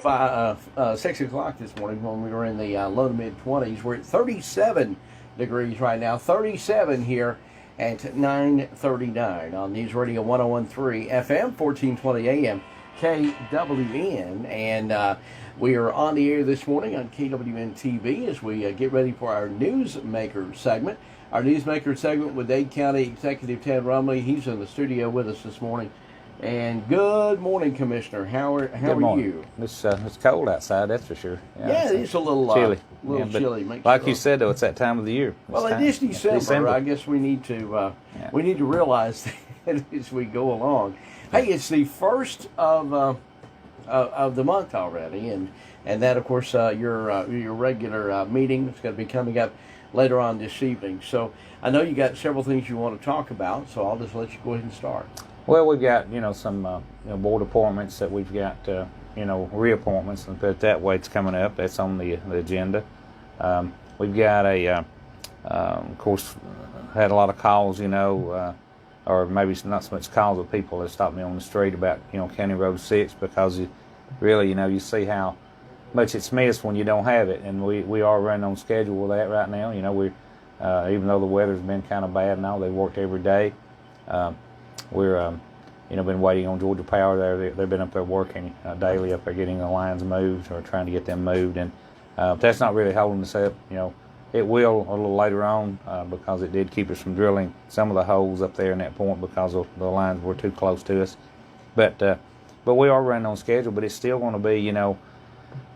6 o'clock this morning when we were in the low to mid 20s. We're at 37 degrees right now, 37 here at 9:39 on News Radio 101.3 FM, 1420 AM, KWN. And we are on the air this morning on KWN TV as we get ready for our Newsmaker segment. Our Newsmaker segment with Dade County Executive Ted Rumley. He's in the studio with us this morning. And good morning, Commissioner. How are you? It's cold outside, that's for sure. Yeah, it's a little chilly. Chilly. Like you said, though, it's that time of the year. Well, it is December. I guess we need to realize that as we go along. Hey, it's the first of the month already, and that, of course, your regular meeting is going to be coming up later on this evening. So I know you got several things you want to talk about, so I'll just let you go ahead and start. Well, we've got, some board appointments that we've got, reappointments, and put it that way, it's coming up. That's on the agenda. We've got of course, had a lot of calls, or maybe not so much calls, but people that stopped me on the street about, County Road 6, because you see how much it's missed when you don't have it, and we are running on schedule with that right now. We even though the weather's been kind of bad now, they worked every day. We're, been waiting on Georgia Power there. They've been up there working daily up there getting the lines moved or trying to get them moved. And that's not really holding us up. It will a little later on because it did keep us from drilling some of the holes up there in that point because the lines were too close to us. But we are running on schedule, but it's still going to be,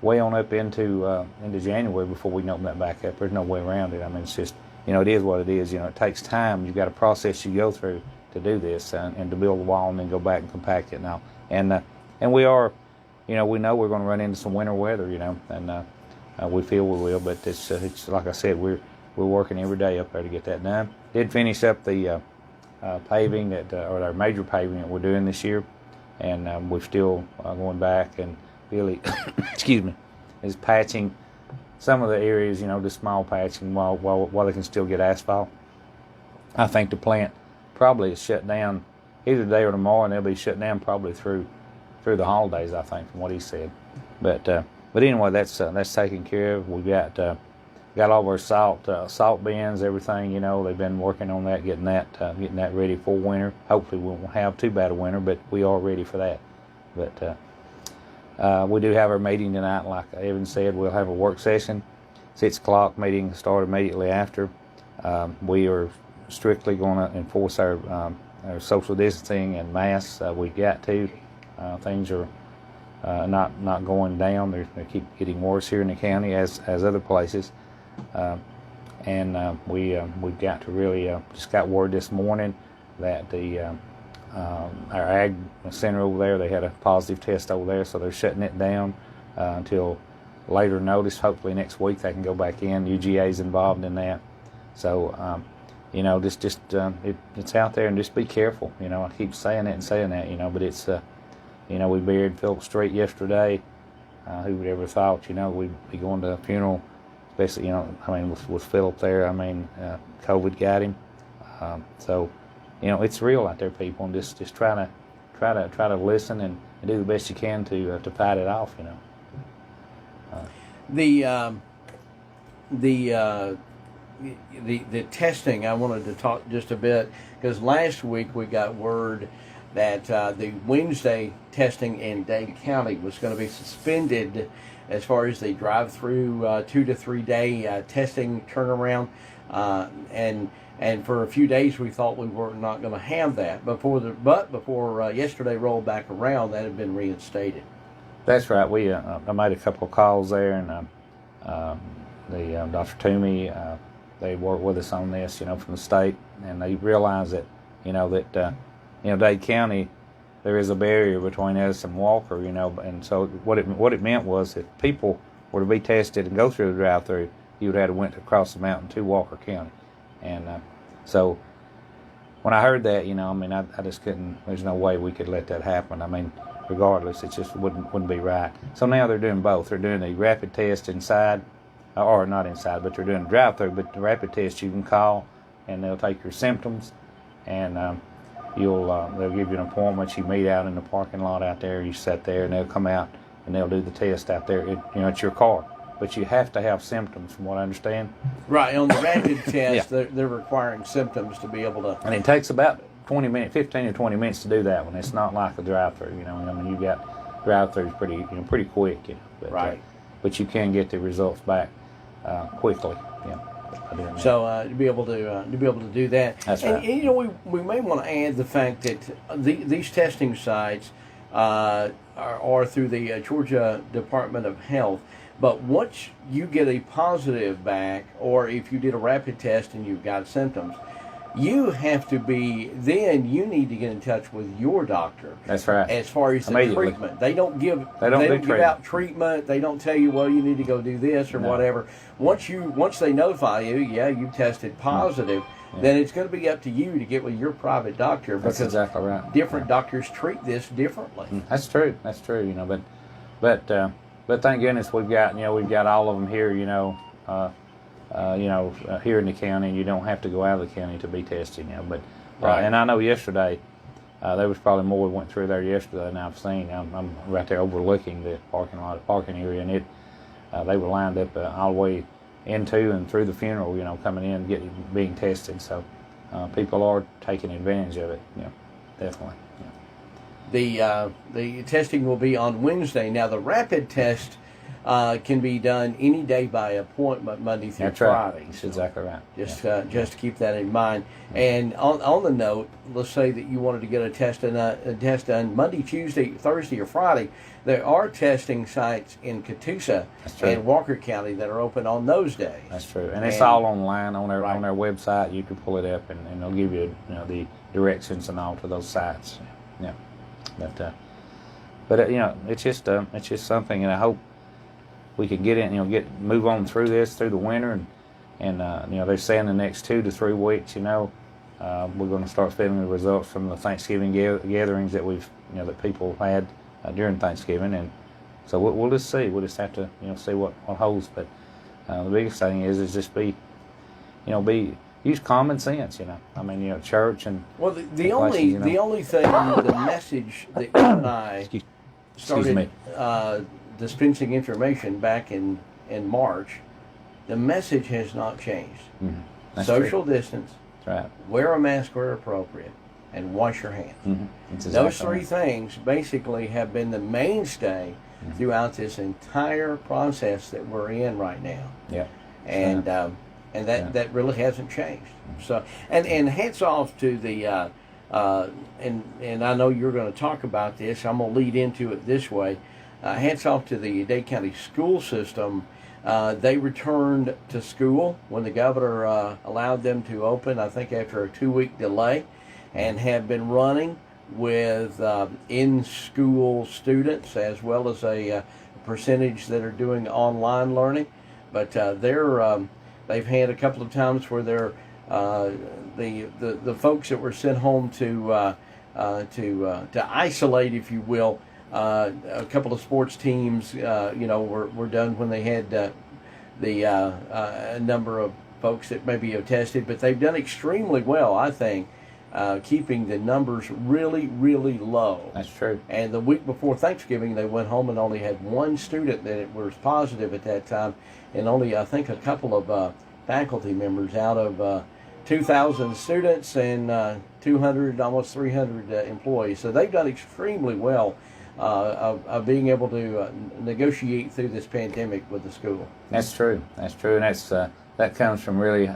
way on up into January before we can open that back up. There's no way around it. I mean, it's just, it is what it is. It takes time. You've got a process you go through to do this and to build a wall and then go back and compact it now. And we are, we know we're going to run into some winter weather, and we feel we will. But it's like I said, we're working every day up there to get that done. Did finish up the paving or our major paving that we're doing this year, and we're still going back and really, excuse me, is patching some of the areas, the small patching while they can still get asphalt. I think the plant probably is shut down either today or tomorrow, and they'll be shut down probably through the holidays, I think, from what he said. But anyway, that's taken care of. We got all of our salt bins, everything. They've been working on that, getting that ready for winter. Hopefully, we won't have too bad a winter, but we are ready for that. But we do have our meeting tonight. Like Evan said, we'll have a work session. 6 o'clock meeting start immediately after. We are strictly going to enforce our social distancing and masks. We got to. Things are not going down. They keep getting worse here in the county as other places. And we've got to really just got word this morning that our ag center over there, they had a positive test over there, so they're shutting it down until later notice. Hopefully next week they can go back in. UGA's involved in that. So it's out there, and just be careful. I keep saying that, but it's, we buried Philip Street yesterday. Who would ever thought, we'd be going to a funeral, especially, with Philip there. COVID got him. So, it's real out there, people, and just try to listen and do the best you can to fight it off, The testing, I wanted to talk just a bit, because last week we got word that the Wednesday testing in Dade County was going to be suspended as far as the drive-through 2 to 3 day testing turnaround, and for a few days we thought we were not going to have that. Before yesterday rolled back around, that had been reinstated. That's right. I made a couple of calls there, and Dr. Toomey, they worked with us on this, from the state, and they realized that, Dade County, there is a barrier between us and Walker, and so what it meant was if people were to be tested and go through the drive-through, you would have to went across the mountain to Walker County, and so when I heard that, I just couldn't. There's no way we could let that happen. Regardless, it just wouldn't be right. So now they're doing both. They're doing a rapid test inside. Or not inside, but they're doing a drive-through. But the rapid test you can call, and they'll take your symptoms, and they'll give you an appointment. You meet out in the parking lot out there. You sit there, and they'll come out and they'll do the test out there. At your car, but you have to have symptoms, from what I understand. Right, on the rapid test, they're requiring symptoms to be able to. And it takes about 15 to 20 minutes to do that one. It's not like a drive-through. You got drive-throughs pretty quick. But, right. But you can get the results back quickly. So to be able to do that. That's right. And we may want to add the fact that these testing sites are through the Georgia Department of Health. But once you get a positive back, or if you did a rapid test and you've got symptoms, you you need to get in touch with your doctor. That's right. As far as the treatment, they don't give out treatment. They don't tell you, well, you need to go do this or whatever. Once they notify you, you tested positive, then it's going to be up to you to get with your private doctor, because that's exactly right. Different doctors treat this differently. That's true. But thank goodness we've got all of them here. Here in the county, and you don't have to go out of the county to be tested. Right. And I know yesterday there was probably more we went through there yesterday than I've seen. I'm right there overlooking the parking area, and they were lined up all the way into and through the funeral. Coming in, being tested. So people are taking advantage of it. Definitely. The testing will be on Wednesday. Now the rapid test can be done any day by appointment, Monday through Friday. Right. That's exactly right. Just keep that in mind. And on the note, let's say that you wanted to get a test done Monday, Tuesday, Thursday, or Friday. There are testing sites in Catoosa and Walker County that are open on those days. That's true, and it's all online on their website. You can pull it up, and they'll give you the directions and all to those sites. Yeah, but it's just something, and I hope we can get in, move on through the winter, and they're saying the next 2 to 3 weeks, we're going to start feeling the results from the Thanksgiving gatherings that that people had during Thanksgiving, and so we'll just see. We'll just have to see what holds. But the biggest thing is just use common sense. Church and the only thing, the message that you and I started dispensing information back in March, the message has not changed. Mm-hmm. Social distance, right. Wear a mask where appropriate, and wash your hands. Mm-hmm. Exactly those three things basically have been the mainstay throughout this entire process that we're in right now. Yeah. And that really hasn't changed. So and hats off to the and I know you're going to talk about this. I'm going to lead into it this way. Hats off to the Dade County school system. They returned to school when the governor allowed them to open, I think after a 2-week delay, and have been running with in-school students as well as a percentage that are doing online learning. But they've had a couple of times where they're the folks that were sent home to isolate, if you will. A couple of sports teams, were done when they had a number of folks that maybe have tested, but they've done extremely well, I think, keeping the numbers really, really low. That's true. And the week before Thanksgiving, they went home and only had one student that was positive at that time, and only, I think, a couple of faculty members out of 2,000 students and 200, almost 300 employees. So they've done extremely well of being able to negotiate through this pandemic with the school. That's true. And that comes from really,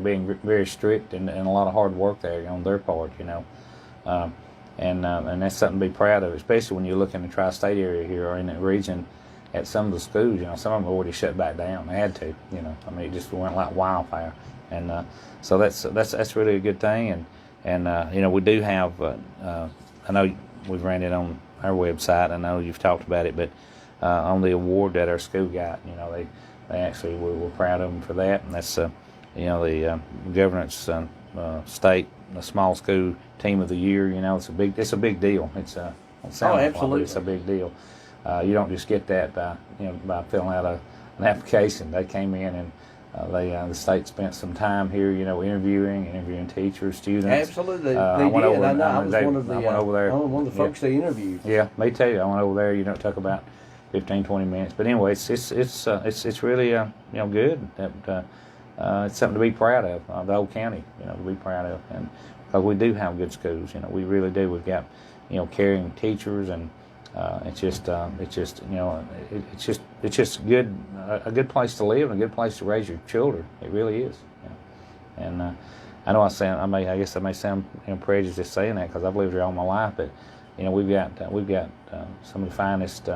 being very strict and a lot of hard work there on their part, and that's something to be proud of, especially when you look in the tri-state area here or in that region. At some of the schools, some of them already shut back down. They had to, it just went like wildfire, and so that's really a good thing. And we do have. I know we've ran it on our website. I know you've talked about it, but on the award that our school got, they actually we're proud of them for that, and that's the governance state small school team of the year. It's a big deal. It's absolutely, it's a big deal. You don't just get that by filling out an application. They came in and the state spent some time here, interviewing teachers, students. Absolutely, they I went did. Over, I was one of the I went over there. one of the folks they interviewed. Yeah, me too. I went over there. Talk about 15, 20 minutes. But anyway, it's really good. It's something to be proud of, the whole county, to be proud of, and because we do have good schools, we really do. We've got caring teachers, and it's just good, a good place to live and a good place to raise your children. It really is. And I know I guess I may sound prejudiced saying that because I've lived here all my life, but we've got some of the finest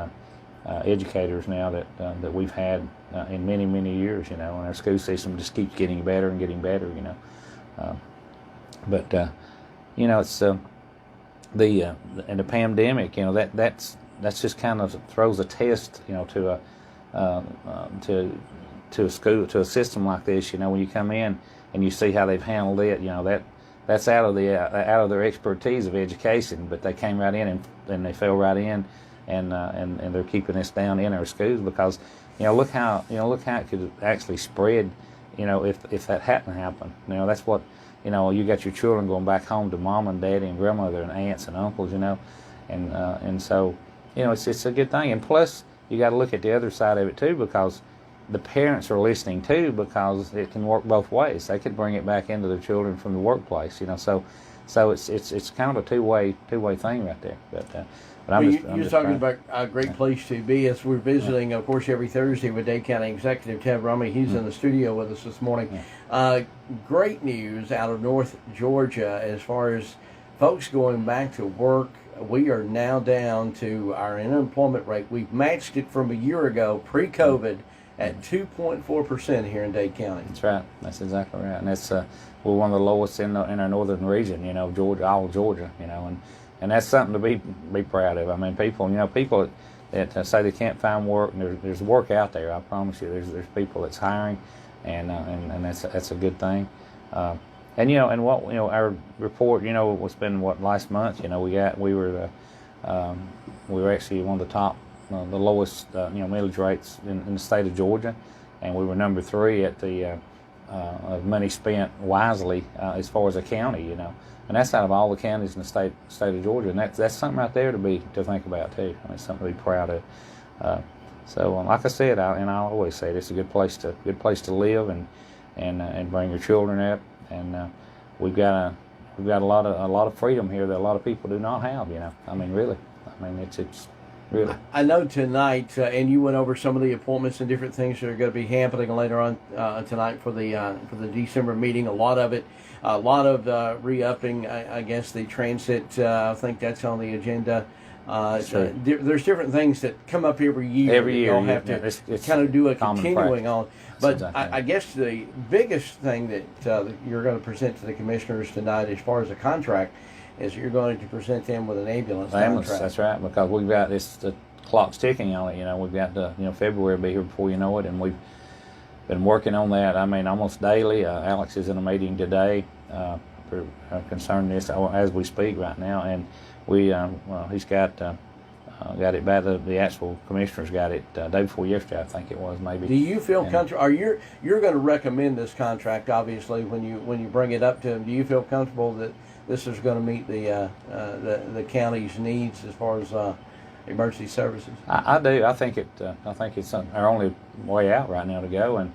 educators now that we've had in many, many years, and our school system just keeps getting better and getting better, but it's and the pandemic, that's just kind of throws a test, to a school, to a system like this, when you come in and you see how they've handled it, that's out of their expertise of education, but they came right in and they fell right in, and they're keeping this down in our schools because look how it could actually spread, if that hadn't happened. That's what you got your children going back home to mom and daddy and grandmother and aunts and uncles, and so it's a good thing. And plus you got to look at the other side of it too, because the parents are listening too, because it can work both ways. They could bring it back into their children from the workplace, so it's kind of a two-way thing right there. But you're talking about a great place to be. As we're visiting, of course, every Thursday with Dade County Executive Ted Rumley. He's in the studio with us this morning. Great news out of North Georgia as far as folks going back to work. We are now down to our unemployment rate. We've matched it from a year ago, pre-COVID, at 2.4% here in Dade County. That's right. That's exactly right. And that's we're one of the lowest in our northern region. Georgia, all Georgia. And that's something to be proud of. I mean, people that say they can't find work, and there's work out there. I promise you, there's people that's hiring, and that's a good thing. And what our report, what's been last month, we were actually one of the top, the lowest millage rates in the state of Georgia, and we were number 3 at the of money spent wisely as far as a county, and that's out of all the counties in the state of Georgia, and that's something right there to think about too. I mean, something to be proud of. So like I said, I always say it's a good place to live and bring your children up, and we've got a lot of freedom here that a lot of people do not have. I mean, really. I mean, it's really. I know tonight, and you went over some of the appointments and different things that are going to be happening later on tonight for the December meeting. A lot of re-upping. I guess the transit. I think that's on the agenda. There's different things that come up every year. Every year, you'll have to it's kind of do a continuing on. But exactly. I guess the biggest thing that you're going to present to the commissioners tonight, as far as the contract, is you're going to present them with an ambulance contract. That's right, because we've got the clock's ticking on it. We've got February will be here before you know it, and we've been working on that. I mean, almost daily. Alex is in a meeting today concerning this as we speak right now, and he's got it by the actual commissioners got it day before yesterday, I think it was, maybe. Do you feel comfortable? You're going to recommend this contract, obviously, when you bring it up to them? Do you feel comfortable that this is going to meet the county's needs as far as emergency services? I do. I think it's our only way out right now to go. And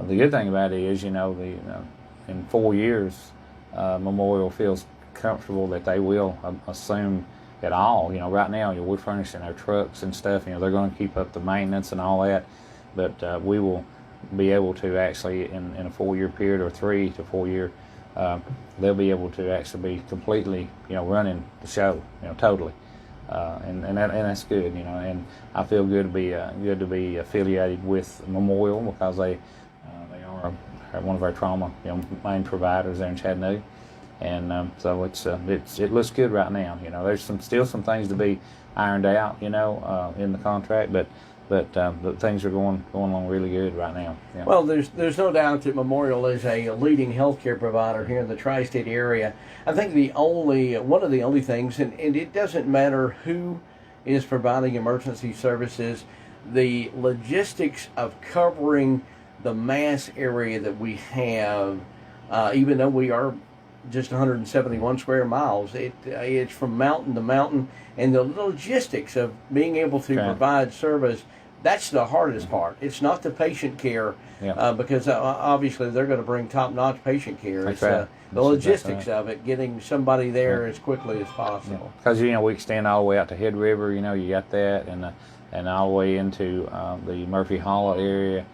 the good thing about it is, in 4 years, Memorial feels comfortable that they will assume it all. Right now, we're furnishing our trucks and stuff. They're going to keep up the maintenance and all that, but we will be able to actually, in a 4-year period or 3 to 4 year, they'll be able to actually be completely, running the show, totally, and that's good, And I feel good to be affiliated with Memorial because they are one of our trauma, main providers there in Chattanooga. And so it looks good right now. There's still some things to be ironed out, in the contract, but things are going along really good right now. Yeah. Well, there's no doubt that Memorial is a leading healthcare provider here in the tri-state area. I think one of the only things, and it doesn't matter who is providing emergency services, the logistics of covering the mass area that we have, even though we are just 171 square miles. It's from mountain to mountain, and the logistics of being able to provide service, that's the hardest part. It's not the patient care, because obviously they're going to bring top-notch patient care. That's It's right. the logistics of it, getting somebody there as quickly as possible. Because we extend all the way out to Head River. You got that, and all the way into the Murphy Hollow area,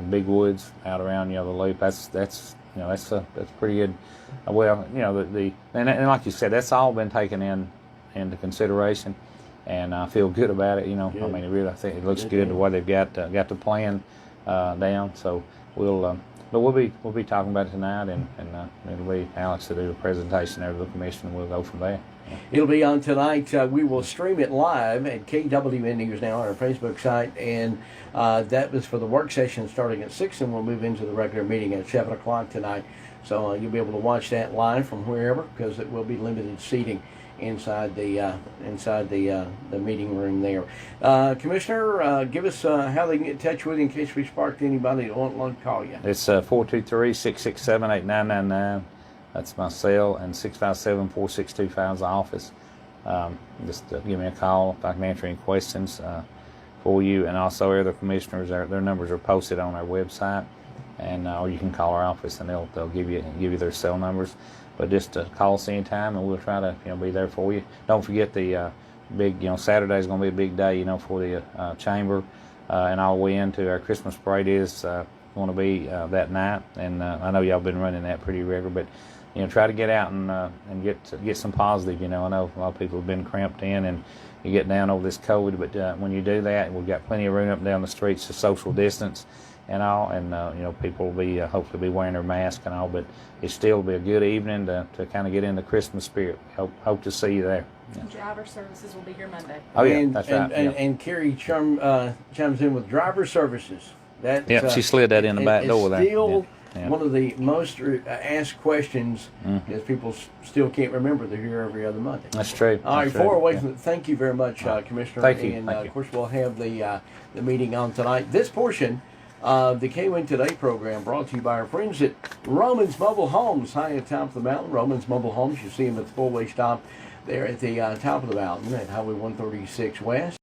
Big Woods out around the loop. That's pretty good. Well, and like you said, that's all been taken into consideration, and I feel good about it. Good. I mean, I think it looks good the way they've got the plan down. So we'll be talking about it tonight, and it'll be Alex to do the presentation over the commission, and we'll go from there. It'll be on tonight. We will stream it live at KWN News Now on our Facebook site, and that was for the work session starting at 6, and we'll move into the regular meeting at 7 o'clock tonight. So you'll be able to watch that live from wherever, because it will be limited seating inside the meeting room there. Commissioner, give us how they can get in touch with you in case we sparked anybody that won't call you. It's 423-667-8999. That's my cell, and 657-4625 is the office. Just give me a call if I can answer any questions for you. And also, other commissioners, their numbers are posted on our website, and or you can call our office, and they'll give you their cell numbers. But just call us anytime, and we'll try to be there for you. Don't forget the big Saturday's going to be a big day for the chamber, and all the way into our Christmas parade is going to be that night. And I know y'all been running that pretty regular, but try to get out and get some positive. I know a lot of people have been cramped in, and you get down over this COVID. But when you do that, we've got plenty of room up and down the streets to social distance and all, and people will be hopefully be wearing their mask and all. But it still will be a good evening to kind of get in the Christmas spirit. Hope to see you there. Yeah. Driver services will be here Monday. Oh yeah, that's right. And Carrie chimes in with driver services. She slid that in the back door there. Still one of the most asked questions is people still can't remember they're here every other Monday. That's true. All right, thank you very much, Commissioner. Thank you. And of course, we'll have the meeting on tonight. This portion of the KWN Today program brought to you by our friends at Romans Mobile Homes, high at the top of the mountain. Romans Mobile Homes, you see them at the four-way stop there at the top of the mountain at Highway 136 West.